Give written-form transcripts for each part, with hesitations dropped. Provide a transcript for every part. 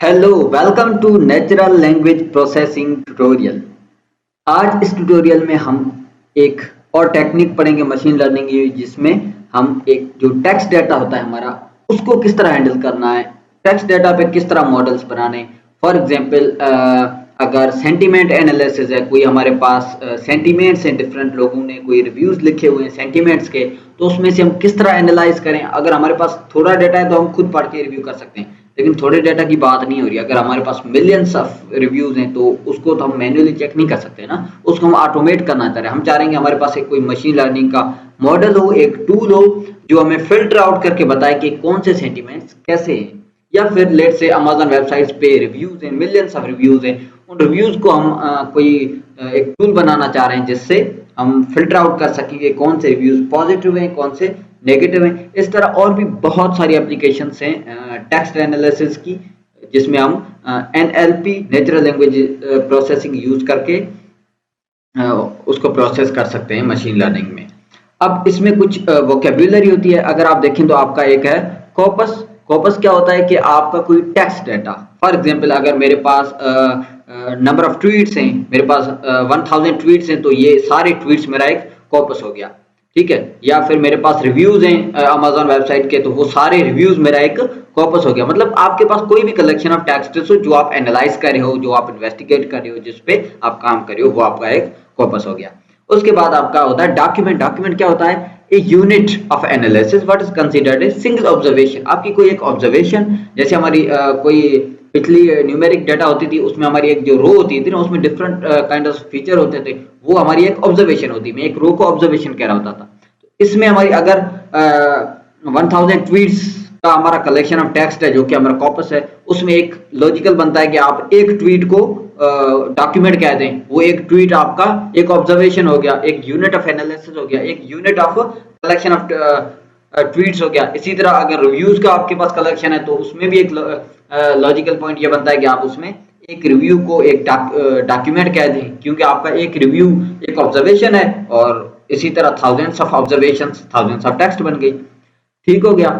Hello, welcome to natural language processing tutorial. आज इस tutorial में हम एक और टेक्निक पढ़ेंगे मशीन लर्निंग की, जिसमें हम एक जो टेक्स्ट डेटा होता है हमारा, उसको किस तरह हैंडल करना है, टेक्स्ट डेटा पे किस तरह मॉडल्स बनाने। फॉर एग्जांपल अगर सेंटीमेंट एनालिसिस है, कोई हमारे पास सेंटीमेंट्स हैं, डिफरेंट लोगों ने कोई रिव्यूज लिखे हुए हैं सेंटीमेंट्स के, तो उसमें से हम किस तरह एनालाइज करें। अगर हमारे पास थोड़ा डेटा है तो हम खुद पढ़ के रिव्यू कर सकते हैं, लेकिन थोड़े डेटा की बात नहीं हो रही। अगर हमारे पास मिलियंस ऑफ रिव्यूज हैं तो उसको तो हम मैन्युअली चेक नहीं कर सकते ना, उसको हम ऑटोमेट करना चाह रहे हैं। हम चाह रहे हैं कि हमारे पास एक कोई मशीन लर्निंग का मॉडल हो, एक टूल हो जो हमें फिल्टर आउट करके बताए कि कौन से सेंटीमेंट्स कैसे हैं। या फिर लेट से अमेजन वेबसाइट्स पे रिव्यूज हैं, मिलियंस ऑफ रिव्यूज हैं, उन रिव्यूज को हम कोई एक टूल बनाना चाह रहे हैं जिससे हम फिल्टर आउट कर सकेंगे कौन से रिव्यूज पॉजिटिव हैं, कौन से नेगेटिव है। इस तरह और भी बहुत सारी एप्लीकेशंस हैं टेक्स्ट एनालिसिस की, जिसमें हम NLP natural language processing use करके उसको प्रोसेस कर सकते हैं मशीन लर्निंग में। अब इसमें कुछ वोकेबुलरी होती है। अगर आप देखें तो आपका एक है कॉपस। कॉपस क्या होता है कि आपका कोई टेक्स्ट डेटा, फॉर एग्जांपल अगर मेरे पास नंबर ऑफ ट्वीट्स हैं, मेरे पास 1000 ट्वीट्स हैं, तो ये सारे ट्वीट्स मेरा एक कॉपस हो गया, ठीक है। या फिर मेरे पास रिव्यूज हैं अमेजोन वेबसाइट के, तो वो सारे रिव्यूज मेरा एक कॉपस हो गया। मतलब आपके पास कोई भी कलेक्शन ऑफ टेक्स्ट हो जो आप एनालाइज कर रहे हो, जो आप इन्वेस्टिगेट कर रहे हो, जिस पे आप काम कर रहे हो, वो आपका एक कॉपस हो गया। उसके बाद आपका होता है डॉक्यूमेंट। डॉक्यूमेंट क्या होता है? A unit of analysis what is considered a single observation. आपकी कोई एक ऑब्जर्वेशन, जैसे हमारी कोई पिछली न्यूमेरिक डाटा होती थी, उसमें हमारी एक जो रो होती थी ना, उसमें डिफरेंट काइंड ऑफ फीचर होते थे, वो हमारी एक ऑब्जर्वेशन होती। मैं एक रो को ऑब्जर्वेशन कह रहा होता था। इसमें हमारी अगर 1000 ट्वीट्स का हमारा कलेक्शन ऑफ टेक्स्ट है जो कि हमारा कॉपस है, उसमें एक लॉजिकल बनता है कि आप एक ट्वीट को डॉक्यूमेंट कह दें। वो एक ट्वीट आपका एक ऑब्जर्वेशन हो गया, एक यूनिट ऑफ एनालिसिस हो गया, एक unit of collection of tweets हो गया। इसी तरह अगर रिव्यूज का आपके पास कलेक्शन है, तो उसमें भी एक लॉजिकल पॉइंट ये बनता है कि आप उसमें एक रिव्यू को एक डॉक्यूमेंट कह दें, क्योंकि आपका एक रिव्यू एक ऑब्जर्वेशन है, और इसी तरह thousands of observations thousands of text बन गई। ठीक हो गया।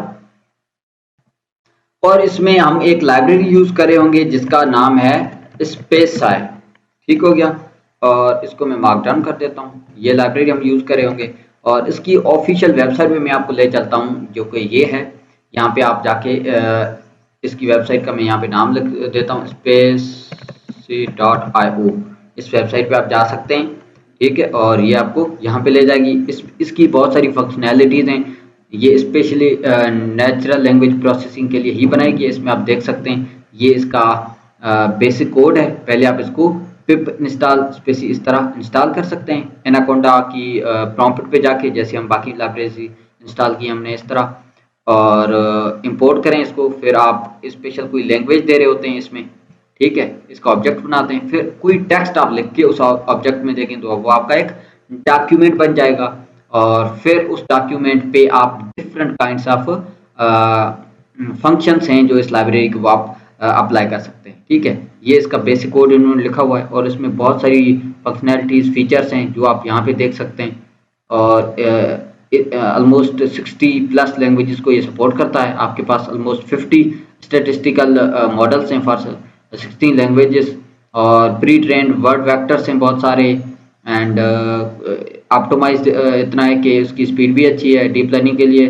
और इसमें हम एक लाइब्रेरी यूज करे होंगे जिसका नाम है स्पेसाई। ठीक हो गया। और इसको मैं मार्क डाउन कर देता हूँ। ये लाइब्रेरी हम यूज करे होंगे, और इसकी ऑफिशियल वेबसाइट पे मैं आपको ले चलता हूँ, जो कि ये है। यहाँ पे आप जाके इसकी वेबसाइट का मैं यहाँ पे नाम लिख देता हूँ, spacey.io। इस वेबसाइट पे आप जा सकते हैं, ठीक है। और ये आपको यहाँ पे ले जाएगी। इसकी बहुत सारी फंक्शनैलिटीज़ हैं। ये स्पेशली नेचुरल लैंग्वेज प्रोसेसिंग के लिए ही बनाई गई है। इसमें आप देख सकते हैं ये इसका बेसिक कोड है। पहले आप इसको पिप इंस्टॉल स्पेसी इस तरह इंस्टॉल कर सकते हैं एनाकोंडा की प्रॉम्प्ट पे जाके, जैसे हम बाकी लाइब्रेरी इंस्टॉल की हमने इस तरह, और इंपोर्ट करें इसको। फिर आप स्पेशल कोई लैंग्वेज दे रहे होते हैं इसमें, ठीक है। इसका ऑब्जेक्ट बनाते हैं, फिर कोई टेक्स्ट आप लिख के उस ऑब्जेक्ट में देखें तो वो आपका एक डॉक्यूमेंट बन जाएगा। और फिर उस डॉक्यूमेंट पे आप डिफरेंट काइंड्स ऑफ फंक्शंस हैं जो इस लाइब्रेरी को आप अप्लाई कर सकते हैं, ठीक है। ये इसका बेसिक कोड इन्होंने लिखा हुआ है, और इसमें बहुत सारी फंक्शनैलिटीज फीचर्स हैं जो आप यहाँ पे देख सकते हैं। और ऑलमोस्ट 60+ लैंग्वेजेस को ये सपोर्ट करता है। आपके पास ऑलमोस्ट 50 स्टेटिस्टिकल मॉडल्स हैं फॉर 16 लैंग्वेजेस, और प्री ट्रेंड वर्ड वेक्टर्स हैं बहुत सारे, एंड ऑप्टिमाइज्ड इतना है कि उसकी स्पीड भी अच्छी है। डीप लर्निंग के लिए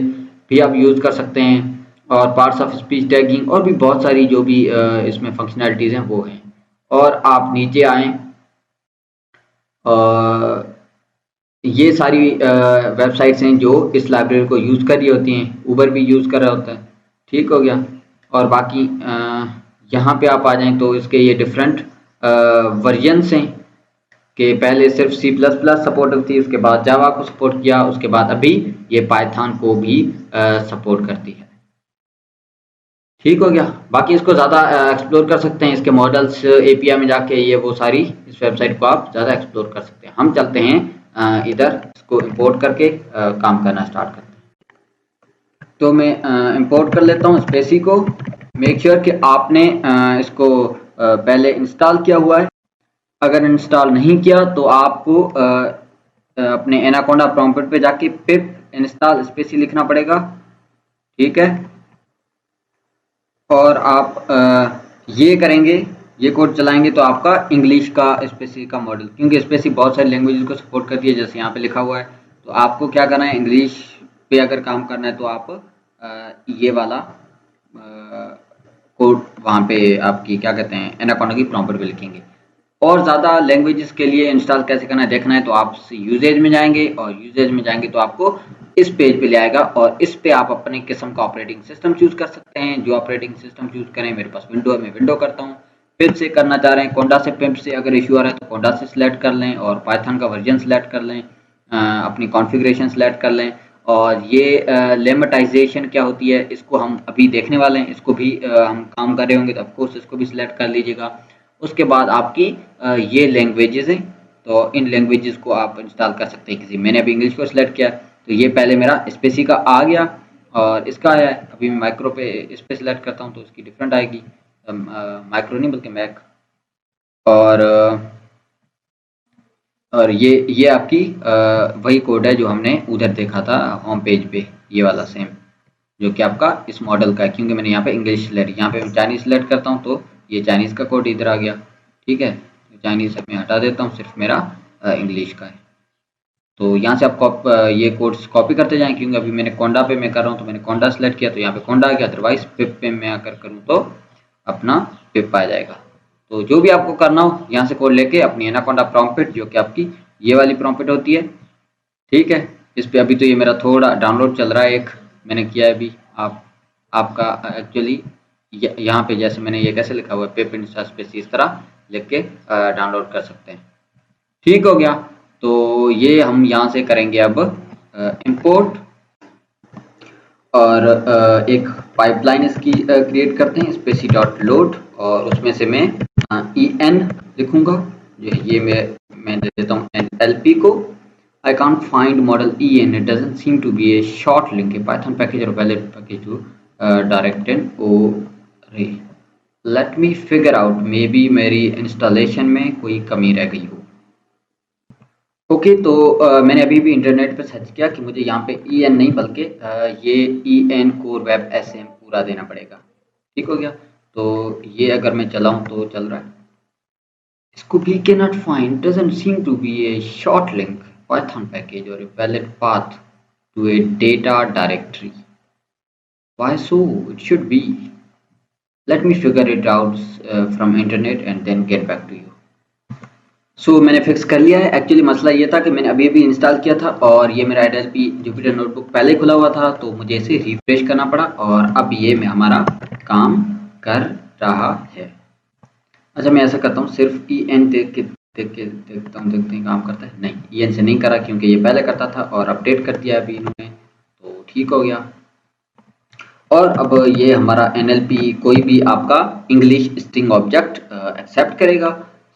भी आप यूज़ कर सकते हैं, और पार्ट्स ऑफ स्पीच टैगिंग, और भी बहुत सारी जो भी इसमें फंक्शनैलिटीज़ हैं वो हैं। और आप नीचे आएँ, और ये सारी वेबसाइट्स हैं जो इस लाइब्रेरी को यूज़ कर रही होती हैं। ऊबर भी यूज़ कर रहा होता है, ठीक हो गया। और बाकी यहाँ पे आप आ जाएं तो इसके ये डिफरेंट वर्जन्स हैं, कि पहले सिर्फ C++ सपोर्ट थी, उसके बाद जावा को सपोर्ट किया, उसके बाद अभी ये पाइथन को भी सपोर्ट करती है। ठीक हो गया। बाकी इसको ज़्यादा एक्सप्लोर कर सकते हैं, इसके मॉडल्स API में जाके, ये वो सारी इस वेबसाइट को आप ज़्यादा एक्सप्लोर कर सकते हैं। हम चलते हैं इधर, इसको इंपोर्ट करके काम करना स्टार्ट करते हैं। तो मैं इंपोर्ट कर लेता हूँ स्पेसी को। मेक श्योर कि आपने इसको पहले इंस्टॉल किया हुआ है। अगर इंस्टॉल नहीं किया तो आपको अपने एनाकोंडा प्रॉम्प्ट पे जाके पिप इंस्टॉल स्पेसी लिखना पड़ेगा, ठीक है। और आप ये करेंगे, ये कोड चलाएंगे तो आपका इंग्लिश का स्पेसिफिक का मॉडल, क्योंकि स्पेसिफिक बहुत सारी लैंग्वेजेस को सपोर्ट करती है जैसे यहाँ पे लिखा हुआ है। तो आपको क्या करना है, इंग्लिश पे अगर काम करना है तो आप ये वाला कोड वहाँ पे आपकी क्या कहते हैं एनाकोंडा की प्रॉम्प्ट पे लिखेंगे। और ज़्यादा लैंग्वेजेस के लिए इंस्टॉल कैसे करना है देखना है तो आप यूजेज में जाएंगे, और यूजेज में जाएंगे तो आपको इस पेज पे ले आएगा, और इस पे आप अपने किस्म का ऑपरेटिंग सिस्टम चूज कर सकते हैं। जो ऑपरेटिंग सिस्टम चूज करें, मेरे पास विंडो है, मैं विंडो करता हूँ। पिप से करना चाह रहे हैं, कोंडा से पिप से अगर इशू आ रहा है तो कोंडा से सिलेक्ट कर लें, और पाइथन का वर्जन सिलेक्ट कर लें, अपनी कॉन्फ़िगरेशन सिलेक्ट कर लें। और ये लेमेटाइजेशन क्या होती है इसको हम अभी देखने वाले हैं, इसको भी हम काम कर रहे होंगे तो ऑफकोर्स इसको भी सिलेक्ट कर लीजिएगा। उसके बाद आपकी ये लैंग्वेजेस हैं, तो इन लैंग्वेजेस को आप इंस्टॉल कर सकते हैं किसी। मैंने अभी इंग्लिश को सिलेक्ट किया तो ये पहले मेरा स्पेसी का आ गया और इसका आया है। अभी मैं माइक्रो पे इस पे सिलेक्ट करता हूँ तो इसकी डिफरेंट आएगी, माइक्रो नहीं बल्कि मैक। और ये आपकी वही कोड है जो हमने उधर देखा था होम पेज पे, ये वाला सेम जो कि आपका इस मॉडल का है। क्योंकि मैंने यहाँ पे इंग्लिश सिलेक्ट, यहाँ पे मैं चाइनीज़ सिलेक्ट करता हूँ तो ये चाइनीज़ का कोड इधर आ गया। ठीक है, तो चाइनीज़ मैं हटा देता हूँ, सिर्फ मेरा इंग्लिश का है। तो यहाँ से आप ये कोड्स कॉपी करते जाएं, क्योंकि अभी मैंने कोंडा पे मैं कर रहा हूँ तो मैंने कोंडा सेलेक्ट किया तो यहाँ पे कोंडा आ गया। अदरवाइज पिप पे मैं अगर करूँ तो अपना पिप आ जाएगा। तो जो भी आपको करना हो यहाँ से कोड लेके अपनी एनाकोंडा प्रॉम्प्ट, जो कि आपकी ये वाली प्रॉम्प्ट होती है, ठीक है। इस पे अभी तो ये मेरा थोड़ा डाउनलोड चल रहा है, एक मैंने किया है अभी। आपका एक्चुअली यहाँ पे जैसे मैंने ये कैसे लिखा हुआ है पिप इंस्टा स्पेस, इस तरह लिख के डाउनलोड कर सकते हैं। ठीक हो गया। तो ये हम यहाँ से करेंगे अब इंपोर्ट, और एक पाइपलाइन इसकी क्रिएट करते हैं स्पेसी डॉट लोड, और उसमें से मैं ई एन लिखूंगा। ये मैं दे देता हूँ एनएलपी को। I can't find model E and it doesn't seem to be a short link, a Python package or valid package to direct an array. Let me figure out, maybe मेरी installation में कोई कमी रह गई हो। Okay, तो मैंने अभी भी इंटरनेट पर सर्च किया कि मुझे यहाँ पे ई एन नहीं बल्कि ये E N core web S M पूरा देना पड़ेगा। ठीक हो गया। तो ये अगर मैं चलाऊँ तो चल रहा है। इसको we cannot find, doesn't seem to be a short link, Python package or a valid path to a data directory. Why so? It should be. Let me figure it out from internet and then get back to you. सो मैंने fix कर लिया है। Actually मसला ये था कि मैंने अभी भी इंस्टॉल किया था और ये मेरा एडएसपी जुपिटर नोटबुक पहले ही खुला हुआ था, तो मुझे इसे रिफ्रेश करना पड़ा और अब ये में हमारा काम कर रहा है। अच्छा, मैं ऐसा करता हूँ, सिर्फ ई एन देखता हूँ, देखते हैं काम करता है। नहीं, ई एन से नहीं करा क्योंकि ये पहले करता था और अपडेट कर दिया अभी इन्होंने, तो ठीक हो गया। और अब ये हमारा एनएलपी कोई भी आपका इंग्लिश स्ट्रिंग ऑब्जेक्ट एक्सेप्ट करेगा।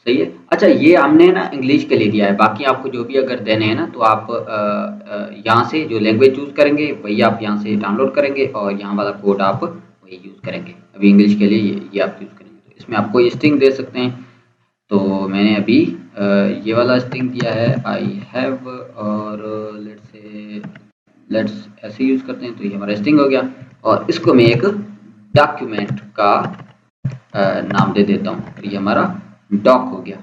सही है। अच्छा, ये हमने ना इंग्लिश के लिए दिया है, बाकी आपको जो भी अगर देने हैं ना तो आप यहाँ से जो लैंग्वेज चूज करेंगे वही आप यहाँ से डाउनलोड करेंगे और यहाँ वाला कोड आप वही यूज़ करेंगे। अभी इंग्लिश के लिए ये आप यूज़ करेंगे, तो इसमें आप कोई स्ट्रिंग दे सकते हैं। तो मैंने अभी ये वाला स्ट्रिंग दिया है आई हैव, और लेट्स ऐसे यूज़ करते हैं, तो ये हमारा स्ट्रिंग हो गया। और इसको मैं एक डॉक्यूमेंट का नाम दे देता हूँ, तो ये हमारा डॉक हो गया।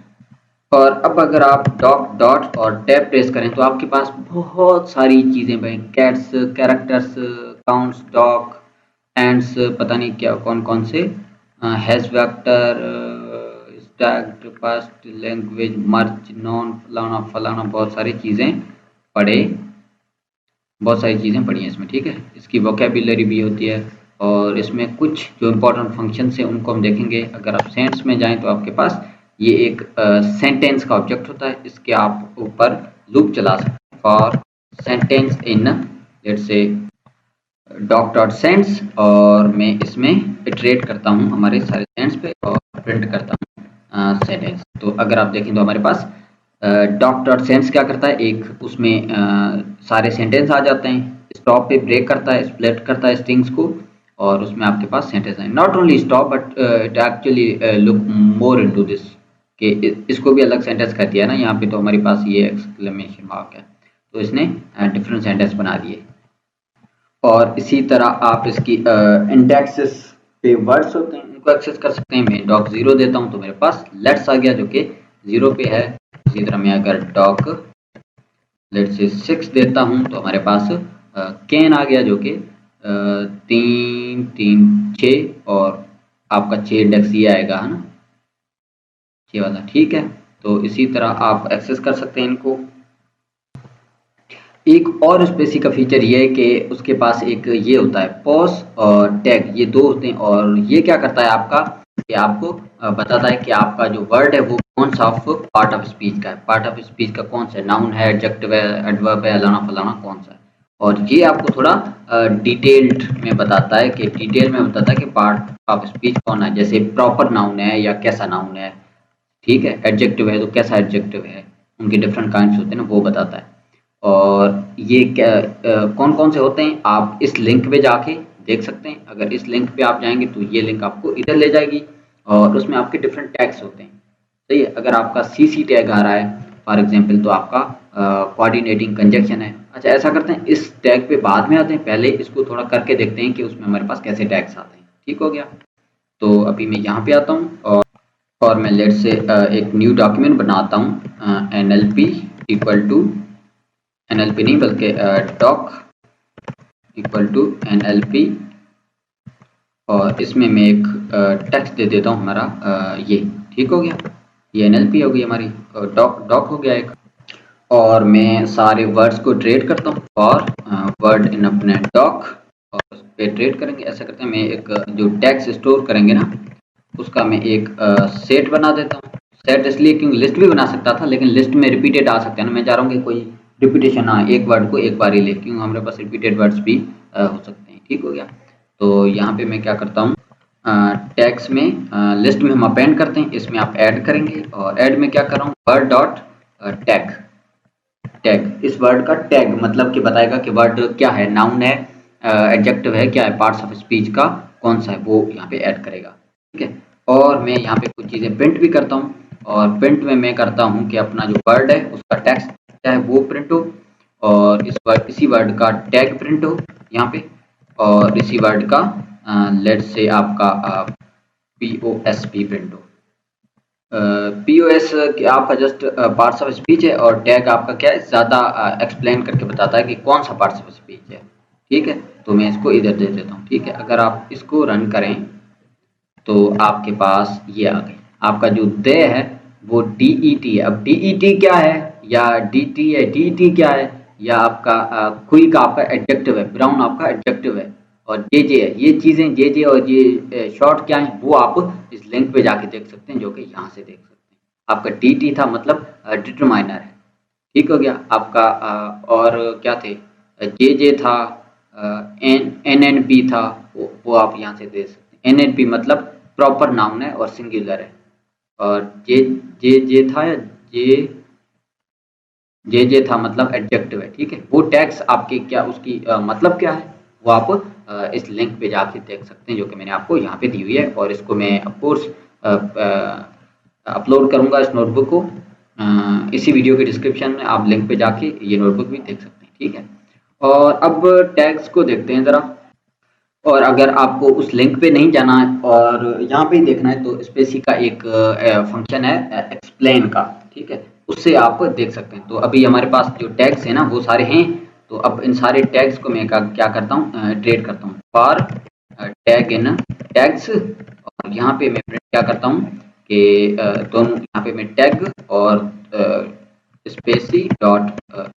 और अब अगर आप डॉक डॉट और टैब प्रेस करें तो आपके पास बहुत सारी चीज़ें भाई, cats, characters, counts, doc, ends, पता नहीं क्या कौन कौन से, hash vector, stacked, past, language, merge, non, फलाना फलाना, बहुत सारी चीज़ें पड़ी हैं इसमें। ठीक है, इसकी वोकेबुलरी भी होती है और इसमें कुछ जो इम्पोर्टेंट फंक्शंस हैं उनको हम देखेंगे। अगर आप सेंस में जाएं तो आपके पास ये एक सेंटेंस का ऑब्जेक्ट होता है, इसके आप ऊपर लूप चला सकते हैं for sentence in let's say doc dot sents, और मैं इसमें इटरेट करता हूँ हमारे सारे सेंस पे और प्रिंट करता हूँ सेंटेंस। तो अगर आप देखें तो हमारे पास डॉक डॉट सेंस क्या करता है, एक उसमें सारे सेंटेंस आ जाते हैं, स्टॉप पे ब्रेक करता है, स्प्लिट करता है स्ट्रिंग्स को, और उसमें आपके पास सेंटेंस है। Not only stop but it actually look more into this कि इसको भी अलग सेंटेंस कर दिया ना। यहाँ पे तो हमारे पास ये एक्सक्लेमेशन मार्क है, तो इसने डिफरेंट सेंटेंस बना दिए। और इसी तरह आप इसकी इंडेक्सेस पे वर्ड्स होते हैं इनको एक्सेस कर सकते हैं। मैं डॉक 0 देता हूँ तो मेरे पास लेट्स आ गया जो कि 0 पे है। इसी तरह मैं अगर डॉक लेट्स से 6 देता हूँ तो हमारे पास कैन आ गया जो कि 3 3 6 और आपका 6 इंडेक्स ये आएगा, है ना, 6 वाला। ठीक है, तो इसी तरह आप एक्सेस कर सकते हैं इनको। एक और स्पेसी का फीचर ये है कि उसके पास एक ये होता है पॉज और टैग, ये दो होते हैं। और ये क्या करता है आपका कि आपको बताता है कि आपका जो वर्ड है वो कौन सा पार्ट ऑफ स्पीच का है, पार्ट ऑफ स्पीच का कौन सा है, नाउन है, एडजेक्टिव है, एडवर्ब है, फलाना फलाना कौन सा है। और ये आपको थोड़ा डिटेल्ड में बताता है कि डिटेल में बताता है कि पार्ट ऑफ स्पीच कौन है, जैसे प्रॉपर नाउन है या कैसा नाउन है। ठीक है, एडजेक्टिव है तो कैसा एडजेक्टिव है, उनके डिफरेंट काइंड्स होते हैं ना, वो बताता है। और ये क्या कौन कौन से होते हैं आप इस लिंक पे जाके देख सकते हैं। अगर इस लिंक पे आप जाएंगे तो ये लिंक आपको इधर ले जाएगी और उसमें आपके डिफरेंट टैग्स होते हैं। सही है, अगर आपका सीसी टैग आ रहा है फॉर एग्जांपल तो आपका कोऑर्डिनेटिंग कंजक्शन है। अच्छा, ऐसा करते हैं इस टैग पे बाद में आते हैं, पहले इसको थोड़ा करके देखते हैं कि उसमें हमारे पास कैसे टैग्स आते हैं। ठीक हो गया, तो अभी मैं यहाँ पे आता हूँ और मैं लेट से एक न्यू डॉक्यूमेंट बनाता हूँ NLP इक्वल टू NLP नहीं बल्कि डॉक इक्वल टू NLP और इसमें मैं एक टेक्स्ट दे देता हूँ हमारा ये। ठीक हो गया, ये NLP हो गई हमारी, डॉक हो गया एक। और मैं सारे वर्ड्स को ट्रेड करता हूँ और वर्ड इन अपने डॉक और उस पर ट्रेड करेंगे। ऐसा करते हैं, मैं एक जो टेक्स्ट स्टोर करेंगे ना उसका मैं एक सेट बना देता हूँ। सेट इसलिए क्योंकि लिस्ट भी बना सकता था लेकिन लिस्ट में रिपीटेड आ सकते हैं ना, मैं चाह रहा हूँ कि कोई रिपीटेशन ना, एक वर्ड को एक बार ही ले, क्योंकि हमारे पास रिपीटेड वर्ड्स भी हो सकते हैं। ठीक हो गया, तो यहाँ पे मैं क्या करता हूँ टैग्स में लिस्ट में हम अपेंड करते हैं, इसमें आप ऐड करेंगे और ऐड में क्या कर रहा हूँ वर्ड डॉट टैग। टैग, इस वर्ड का टैग मतलब कि बताएगा कि वर्ड क्या है, नाउन है, एडजेक्टिव है, क्या है, पार्ट्स ऑफ स्पीच का कौन सा है, वो यहाँ पे ऐड करेगा। ठीक है, और मैं यहाँ पे कुछ चीज़ें प्रिंट भी करता हूँ और प्रिंट में मैं करता हूँ कि अपना जो वर्ड है उसका टेक्स्ट क्या है वो प्रिंट हो और इसी वर्ड का टैग प्रिंट हो यहाँ पे, और इसी वर्ड का लेट से आपका POS भी प्रिंट हो। POS आपका जस्ट पार्ट्स ऑफ स्पीच है और टैग आपका क्या है, ज़्यादा एक्सप्लेन करके बताता है कि कौन सा पार्ट्स ऑफ स्पीच है। ठीक है, तो मैं इसको इधर दे देता हूँ। ठीक है, अगर आप इसको रन करें तो आपके पास ये आ गई, आपका जो दे है वो DET है। अब DET क्या है या DT है, DET क्या है, या आपका क्विक आपका एडजेक्टिव है, ब्राउन आपका एडजेक्टिव है और JJ है। ये चीज़ें JJ और ये शॉर्ट क्या है वो आप इस लिंक पे जाके देख सकते हैं, जो कि यहाँ से देख सकते हैं। आपका DT था मतलब डिटरमाइनर है। ठीक हो गया आपका और क्या थे, JJ था, NNP था, वो आप यहाँ से देख सकते हैं। NNP मतलब प्रॉपर नाउन है और सिंगुलर है, और जे था या जे था मतलब एडजेक्टिव है। ठीक है, वो टैग्स आपके क्या उसकी मतलब क्या है वो आप इस लिंक पे जाके देख सकते हैं, जो कि मैंने आपको यहाँ पे दी हुई है। और इसको मैं ऑफकोर्स अपलोड करूँगा इस नोटबुक को, इसी वीडियो के डिस्क्रिप्शन में आप लिंक पे जाके ये नोटबुक भी देख सकते हैं। ठीक है, और अब टैग्स को देखते हैं ज़रा। और अगर आपको उस लिंक पे नहीं जाना है और यहाँ पे ही देखना है तो स्पेसी का एक फंक्शन है एक्सप्लेन का। ठीक है, उससे आप देख सकते हैं। तो अभी हमारे पास जो टैग्स है ना वो सारे हैं, तो अब इन सारे टैग्स को मैं क्या करता हूँ ट्रेड करता हूँ फॉर टैग इन टैग्स। और यहाँ पे मैं प्रिंट क्या करता हूँ कि दोनों यहाँ पे मैं टैग और स्पेसी डॉट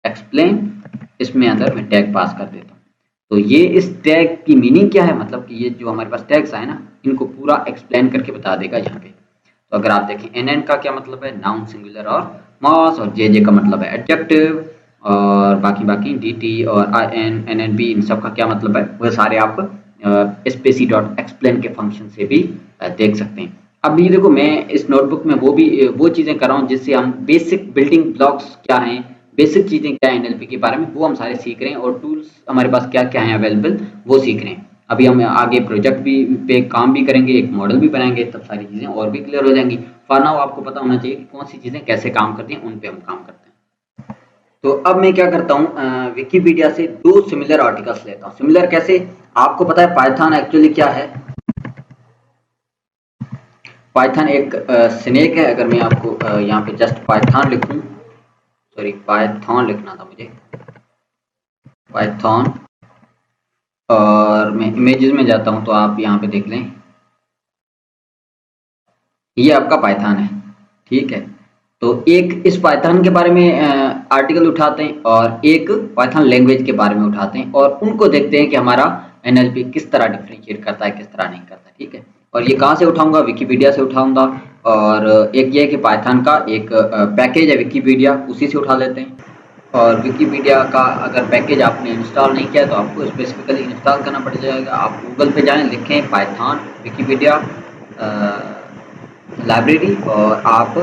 एक्सप्लेन, इसमें अंदर मैं टैग पास कर देता हूँ। तो ये इस टैग की मीनिंग क्या है, मतलब कि ये जो हमारे पास टैग्स आए ना इनको पूरा एक्सप्लेन करके बता देगा यहाँ पे। तो अगर आप देखें NN का क्या मतलब है, नाउन सिंगुलर और मॉस, और JJ का मतलब है एडजेक्टिव, और बाकी DT और IN NNB इन सब का क्या मतलब है वह सारे आप स्पेसी डॉट एक्सप्लेन के फंक्शन से भी देख सकते हैं। अब ये देखो मैं इस नोटबुक में वो चीज़ें कर रहा हूँ जिससे हम बेसिक बिल्डिंग ब्लॉक्स क्या हैं, बेसिक चीज़ें क्या है NLP के बारे में वो हम सारे सीख रहे हैं, और टूल्स हमारे पास क्या क्या हैं अवेलेबल वो सीख रहे हैं। अभी हम आगे प्रोजेक्ट भी पे काम भी करेंगे, एक मॉडल भी बनाएंगे, तब सारी चीज़ें और भी क्लियर हो जाएंगी। फॉर नाउ आपको पता होना चाहिए कि कौन सी चीज़ें कैसे काम करती हैं, उन पे हम काम करते हैं। तो अब मैं क्या करता हूँ विकिपीडिया से 2 सिमिलर आर्टिकल्स लेता हूँ। सिमिलर कैसे, आपको पता है पाइथन एक्चुअली क्या है, पाइथन एक स्नेक है। अगर मैं आपको यहाँ पे जस्ट पाइथन लिखूं, सॉरी पाइथन लिखना था मुझे, पाइथन, और मैं इमेजेस में जाता हूं तो आप यहाँ पे देख लें, ये आपका पाइथन है, ठीक है। तो एक इस पाइथन के बारे में आर्टिकल उठाते हैं और एक पाइथन लैंग्वेज के बारे में उठाते हैं और उनको देखते हैं कि हमारा एनएलपी किस तरह डिफरेंशिएट करता है, किस तरह नहीं करता, ठीक है। और ये कहाँ से उठाऊंगा? विकिपीडिया से उठाऊंगा। और एक ये है कि पाइथन का एक पैकेज है विकिपीडिया, उसी से उठा लेते हैं। और विकिपीडिया का अगर पैकेज आपने इंस्टॉल नहीं किया तो आपको स्पेसिफिकली इंस्टॉल करना पड़ जाएगा। आप गूगल पे जाएं, लिखें पाइथन विकिपीडिया लाइब्रेरी, और आप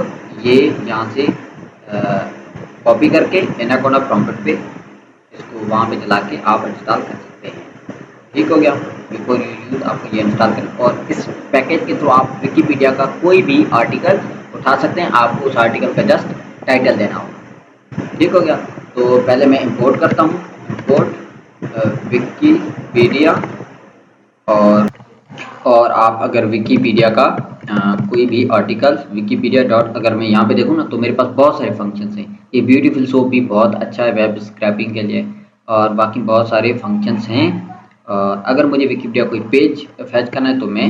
ये यहाँ से कॉपी करके एनाकोना प्रॉम्प्ट पे इसको वहाँ पे चला के आप इंस्टॉल कर सकते हैं। ठीक हो गया। बिफोर यू यूज आपको ये इंस्टॉल करें और इस पैकेज के थ्रू आप विकिपीडिया का कोई भी आर्टिकल उठा सकते हैं। आपको उस आर्टिकल का जस्ट टाइटल देना होगा। ठीक हो गया। तो पहले मैं इंपोर्ट करता हूँ, इंपोर्ट विकिपीडिया। और आप अगर विकिपीडिया का कोई भी आर्टिकल विकिपीडिया डॉट, अगर मैं यहाँ पे देखूँ ना तो मेरे पास बहुत सारे फंक्शंस हैं। ये ब्यूटीफुल सोप भी बहुत अच्छा है वेब स्क्रैपिंग के लिए, और बाकी बहुत सारे फंक्शंस हैं। अगर मुझे विकिपीडिया कोई पेज फैच करना है तो मैं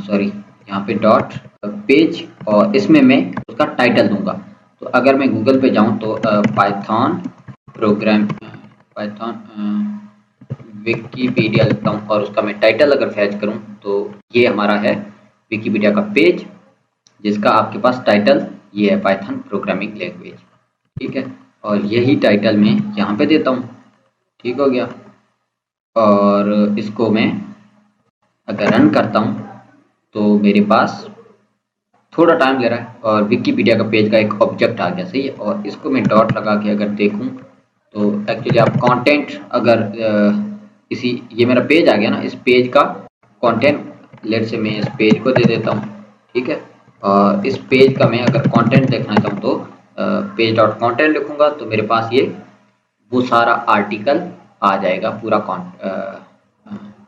सॉरी यहाँ पे डॉट पेज, और इसमें मैं उसका टाइटल दूंगा। तो अगर मैं गूगल पे जाऊँ तो पाइथन प्रोग्राम, पाइथन विकिपीडिया लिखता हूँ और उसका मैं टाइटल अगर फैच करूँ तो ये हमारा है विकिपीडिया का पेज, जिसका आपके पास टाइटल ये है पाइथन प्रोग्रामिंग लैंग्वेज। ठीक है, और यही टाइटल मैं यहाँ पे देता हूँ। ठीक हो गया। और इसको मैं अगर रन करता हूँ तो मेरे पास थोड़ा टाइम ले रहा है और विकिपीडिया का पेज का एक ऑब्जेक्ट आ गया, सही है। और इसको मैं डॉट लगा के अगर देखूँ तो एक्चुअली आप कंटेंट अगर इसी, ये मेरा पेज आ गया ना, इस पेज का कंटेंट लेट से मैं इस पेज को दे देता हूँ। ठीक है, और इस पेज का मैं अगर कंटेंट देखना चाहूँ तो पेज डॉट कंटेंट लिखूंगा तो मेरे पास ये वो सारा आर्टिकल आ जाएगा, पूरा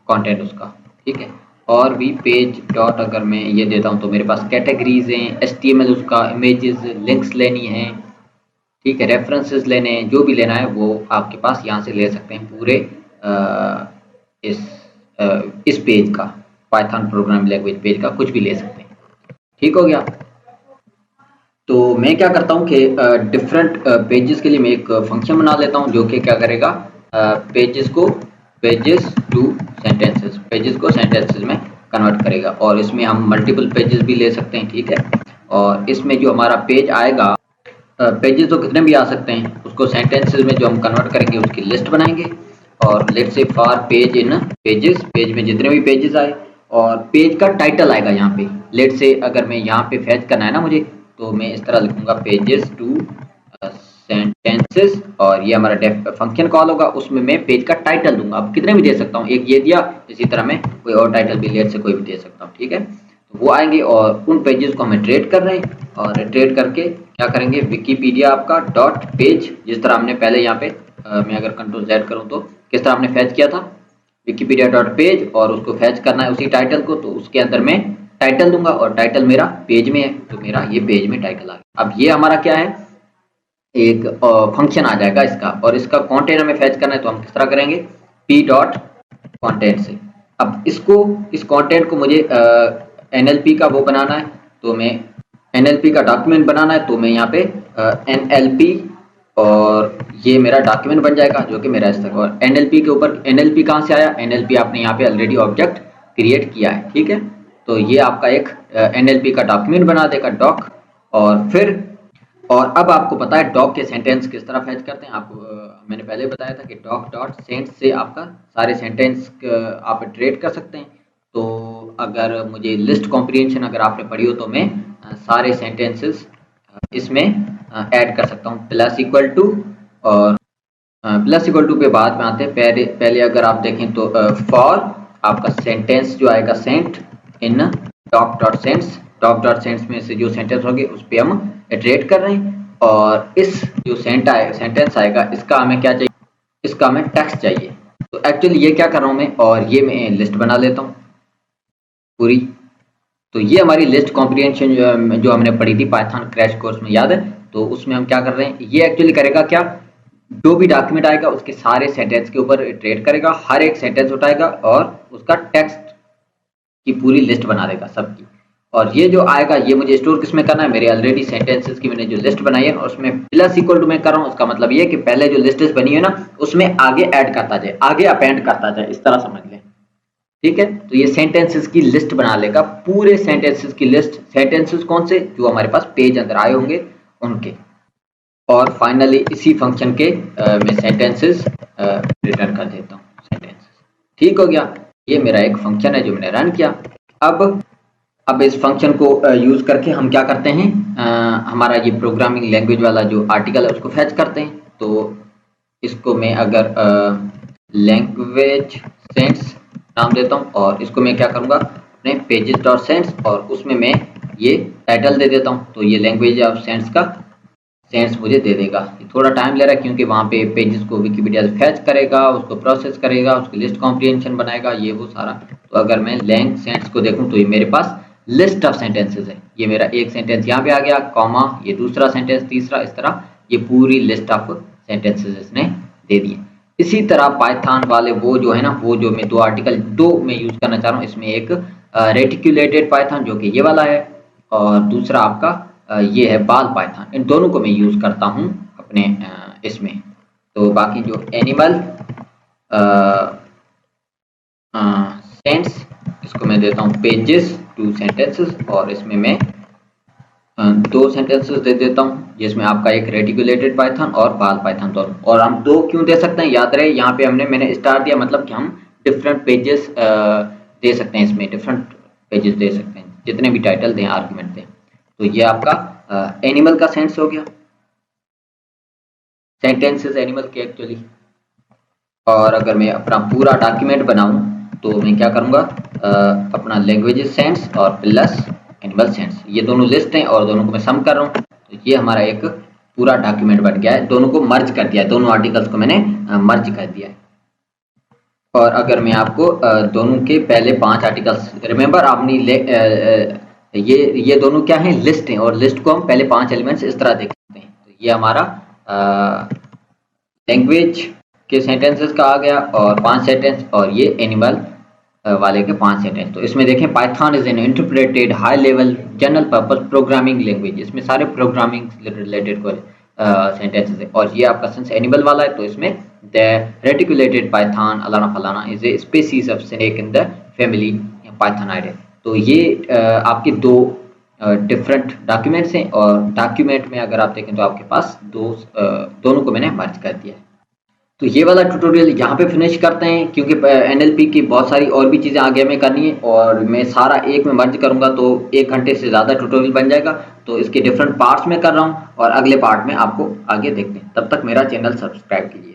कंटेंट उसका। ठीक है, और भी पेज डॉट अगर मैं ये देता हूँ तो मेरे पास कैटेगरीज हैं, HTML उसका, इमेजेस, लिंक्स लेनी है, ठीक है, रेफरेंसेस लेने हैं, जो भी लेना है वो आपके पास यहाँ से ले सकते हैं पूरे इस पेज का, पाइथन प्रोग्रामिंग लैंग्वेज पेज का कुछ भी ले सकते हैं। ठीक हो गया। तो मैं क्या करता हूँ कि डिफरेंट पेजेस के लिए मैं एक फंक्शन बना लेता हूँ जो कि क्या करेगा, पेजेस टू सेंटेंसेस, पेजेस को सेंटेंसेस में कन्वर्ट करेगा। और इसमें हम मल्टीपल पेजेस भी ले सकते हैं। ठीक है, और इसमें जो हमारा पेज आएगा, पेजेस तो कितने भी आ सकते हैं, उसको सेंटेंसेस में जो हम कन्वर्ट करेंगे उसकी लिस्ट बनाएंगे। और लेट से for page in pages, page में जितने भी पेजेस आए, और पेज का टाइटल आएगा यहाँ पे। लेट से अगर मैं यहाँ पे फैच करना है ना मुझे, तो मैं इस तरह लिखूंगा पेजेस टू सेंटेंसेस, और ये हमारा फंक्शन कॉल होगा, उसमें मैं पेज का टाइटल दूंगा। अब कितने भी दे सकता हूँ, एक ये दिया, इसी तरह मैं कोई और टाइटल भी लेट से कोई भी दे सकता हूँ। ठीक है, तो वो आएंगे और उन पेजेस को हमें ट्रेड कर रहे हैं, और ट्रेड करके क्या करेंगे, विकिपीडिया आपका डॉट पेज, जिस तरह हमने पहले यहाँ पे मैं अगर कंट्रोल Z करूँ तो किस तरह हमने फैच किया था, विकिपीडिया डॉट पेज, और उसको फैच करना है उसी टाइटल को, तो उसके अंदर मैं टाइटल दूंगा, और टाइटल मेरा पेज में है तो मेरा ये पेज में टाइटल आ गया। अब ये हमारा क्या है, एक फंक्शन आ जाएगा इसका, और इसका कंटेंट हमें फैच करना है तो हम किस तरह करेंगे, p डॉट कंटेंट से। अब इसको, इस कंटेंट को मुझे NLP का वो बनाना है, तो मैं NLP का डॉक्यूमेंट बनाना है, तो मैं यहाँ पे NLP, और ये मेरा डॉक्यूमेंट बन जाएगा जो कि मेरा इस तरह। और NLP के ऊपर, NLP कहाँ से आया, NLP आपने यहाँ पे ऑलरेडी ऑब्जेक्ट क्रिएट किया है। ठीक है, तो ये आपका एक NLP का डॉक्यूमेंट बना देगा, डॉक। और फिर, और अब आपको पता है डॉक के सेंटेंस किस तरह फैच करते हैं। आपको मैंने पहले बताया था कि डॉक डॉट सेंट से आपका सारे सेंटेंस आप ट्रेड कर सकते हैं। तो अगर मुझे लिस्ट कॉम्प्रिहेंशन अगर आपने पढ़ी हो तो मैं सारे सेंटेंसेस इसमें ऐड कर सकता हूँ, प्लस इक्वल टू, और प्लस इक्वल टू पे बाद में आते हैं। पहले अगर आप देखें तो फॉर आपका सेंटेंस जो आएगा sent in doc dot sents, doc dot sents में से जो सेंटेंस होंगे उस पर हम इटरेट कर रहे हैं। और इस जो सेंटेंस आएगा, इसका हमें क्या चाहिए, इसका हमें टेक्स्ट चाहिए। तो एक्चुअली ये क्या कर रहा हूँ मैं, और ये मैं लिस्ट बना लेता हूँ पूरी। तो ये हमारी लिस्ट कॉम्प्रिहेंशन जो हमने पढ़ी थी पाइथन क्रैश कोर्स में, याद है? तो उसमें हम क्या कर रहे हैं, ये एक्चुअली करेगा क्या, जो भी डॉक्यूमेंट आएगा उसके सारे सेंटेंस के ऊपर इटरेट करेगा, हर एक सेंटेंस उठाएगा और उसका टेक्स्ट की पूरी लिस्ट बना देगा सबकी। और ये जो आएगा ये मुझे स्टोर किसमें करना है, मेरे ऑलरेडी सेंटेंसेस की मैंने जो लिस्ट बनाई है और उसमें प्लस इक्वल टू में कर रहा हूँ। उसका मतलब ये है कि पहले जो लिस्ट बनी है ना उसमें आगे ऐड करता जाए, आगे अपेंड करता जाए, इस तरह समझ लें, ठीक है? तो ये सेंटेंसेस की लिस्ट बना लेगा, पूरे सेंटेंसेस की लिस्ट। सेंटेंसेस कौन से, जो हमारे पास पेज अंदर आए होंगे उनके। और फाइनली इसी फंक्शन के मैं सेंटेंसेस रिटर्न कर देता हूँ, सेंटेंसेस। ठीक हो गया, ये मेरा एक फंक्शन है जो मैंने रन किया। अब इस फंक्शन को यूज करके हम क्या करते हैं, हमारा ये प्रोग्रामिंग लैंग्वेज वाला जो आर्टिकल है उसको फैच करते हैं। तो इसको मैं अगर लैंग्वेज सेंस नाम देता हूँ और इसको मैं क्या करूँगा अपने पेजेस डॉट सेंस, और उसमें मैं ये टाइटल दे देता हूँ। तो ये लैंग्वेज ऑफ सेंस का सेंस मुझे दे देगा। थोड़ा टाइम ले रहा है क्योंकि वहाँ पे पेजेस को विकिपीडिया से फैच करेगा, उसको प्रोसेस करेगा, उसकी लिस्ट कॉम्प्रिहेंशन बनाएगा, ये वो सारा। तो अगर मैं लैंग सेंस को देखूँ तो ये मेरे पास लिस्ट ऑफ सेंटेंसेस है। ये मेरा एक सेंटेंस यहाँ पे आ गया, कॉमा, ये दूसरा सेंटेंस, तीसरा, इस तरह ये पूरी लिस्ट ऑफ सेंटेंसेस इसने दे दिए। इसी तरह पाइथन वाले वो जो है ना, वो जो मैं दो आर्टिकल मैं यूज करना चाह रहा हूँ, इसमें एक रेटिकुलेटेड पाइथन जो कि ये वाला है, और दूसरा आपका ये है बाल पाइथन। इन दोनों को मैं यूज करता हूँ अपने इसमें। तो बाकी जो एनिमल सेंस, इसको मैं देता हूँ पेजेस टू सेंटेंसेस, और इसमें मैं दो सेंटेंसेस दे देता हूँ जिसमें आपका एक रेटिकुलेटेड पाइथन और बाल पाइथन दोनों। और हम दो क्यों दे सकते हैं, याद रहे यहाँ पे मैंने स्टार दिया, मतलब कि हम डिफरेंट पेजेस दे सकते हैं, इसमें डिफरेंट पेजेस दे सकते हैं, जितने भी टाइटल दें, आर्गुमेंट दें। तो ये आपका एनिमल का सेंस हो गया, सेंटेंसेस एनिमल के एक्चुअली। और अगर मैं अपना पूरा डॉक्यूमेंट बनाऊं तो मैं क्या करूंगा, अपना लैंग्वेजेस सेंस और प्लस एनिमल सेंस, ये दोनों लिस्ट हैं और दोनों को मैं सम कर रहा हूँ। तो ये हमारा एक पूरा डॉक्यूमेंट बन गया है, दोनों को मर्ज कर दिया है, दोनों आर्टिकल्स को मैंने मर्ज कर दिया है। और अगर मैं आपको दोनों के पहले 5 आर्टिकल्स, रिमेंबर आपने ये दोनों क्या हैं, लिस्ट हैं, और लिस्ट को हम पहले 5 एलिमेंट्स इस तरह देख सकते हैं। तो ये हमारा लैंग्वेज के सेंटेंसेस का आ गया और 5 सेंटेंस, और ये एनिमल वाले के 5 सेंटेंस। तो इसमें देखें, Python is an interpreted high level general purpose programming language, इसमें सारे प्रोग्रामिंग रिलेटेड को सेंटेंसेस है। और ये आपका सेंस एनिमल वाला है, तो इसमें द रेटिकुलेटेड पाइथन अलाना फलाना is a species of snake in the family Pythonidae. तो ये आपके दो डिफरेंट डॉक्यूमेंट्स हैं, और डॉक्यूमेंट में अगर आप देखें तो आपके पास दोनों को मैंने मर्ज कर दिया है। तो ये वाला ट्यूटोरियल यहाँ पे फिनिश करते हैं, क्योंकि एनएलपी की बहुत सारी और भी चीज़ें आगे हमें करनी है, और मैं सारा एक में मर्ज करूँगा तो 1 घंटे से ज़्यादा ट्यूटोरियल बन जाएगा। तो इसके डिफरेंट पार्ट्स में कर रहा हूँ और अगले पार्ट में आपको आगे देखते हैं। तब तक मेरा चैनल सब्सक्राइब कीजिए।